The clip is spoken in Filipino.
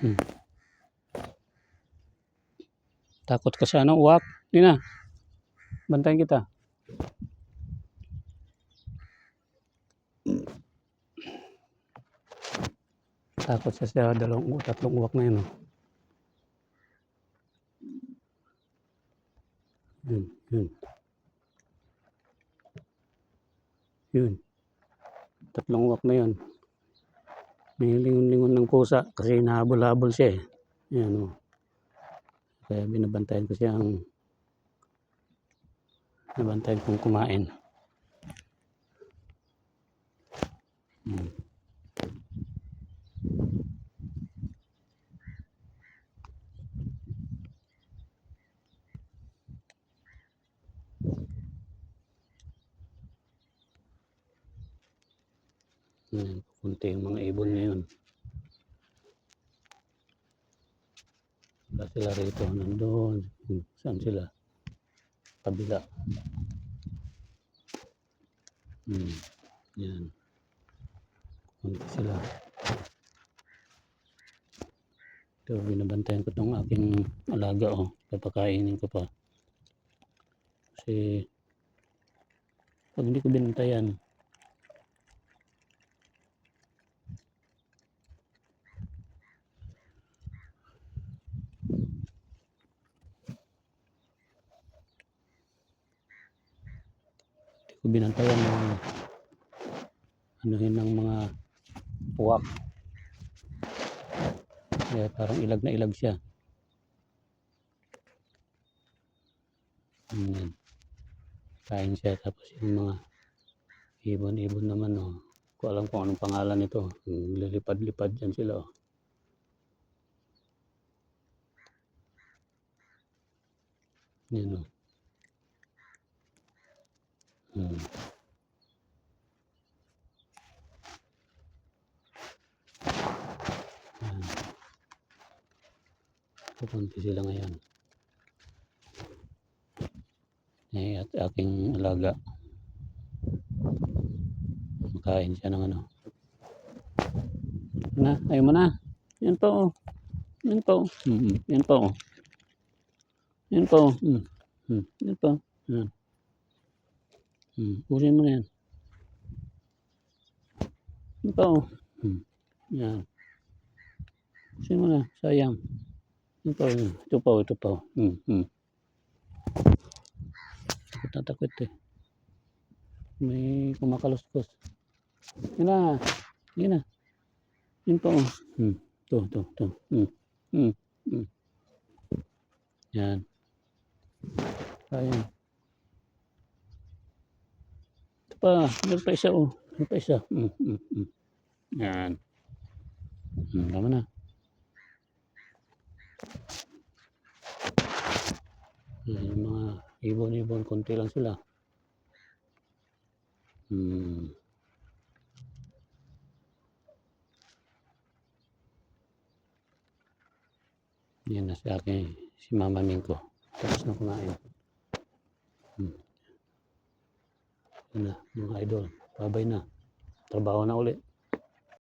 Hmm. Takot ka sa ano, uwak? Hindi na. Bantayan kita. Takot siya sa tatlong uwak na yun. Oh. Yun. Yun. Tatlong uwak na yun. May lingon-lingon ng pusa kasi nahabol-habol siya eh. Yan o. Kaya binabantayan ko siyang kong kumain. Kunti yung mga ibon ngayon. Wala sila rito. Nandun. Saan sila? Kabila. Yan. Kunti sila. Ito, binabantayan ko itong aking alaga. Oh. Papakainin ko pa. Kasi pag hindi ko binantayan, ng anuhin ng mga uwak. Kaya parang ilag na ilag siya. Kain siya. Tapos yung mga ibon naman. Oh. Ko alam kung anong pangalan nito. Lilipad-lipad dyan sila. Oh. Yan o. Pupunti sila ngayon. At aking alaga. Makain siya ng ano. Na, ayaw mo na. Yan pa oh. Yan pa oh. Yan pa oh. Yan pa oh. Yan pa. Yan. Usin mo na yan. Yan pa oh. Yan. Usin mo na. Sayang. Yan pa oh. Ito pa oh. Ito pa oh. Takot eh. May kumakaluskos. Yan na. Yan na. Yan pa oh. Ito. Yan. Ayan. Ito pa. Meron pa isa oh. Meron pa isa. Yan. Tama na. Yung mga ibon-ibon. Kunti lang sila. Yan na sa akin. Si Mama Mingko. Tapos na kumain. Yan na mga idol. Babay na. Trabaho na ulit.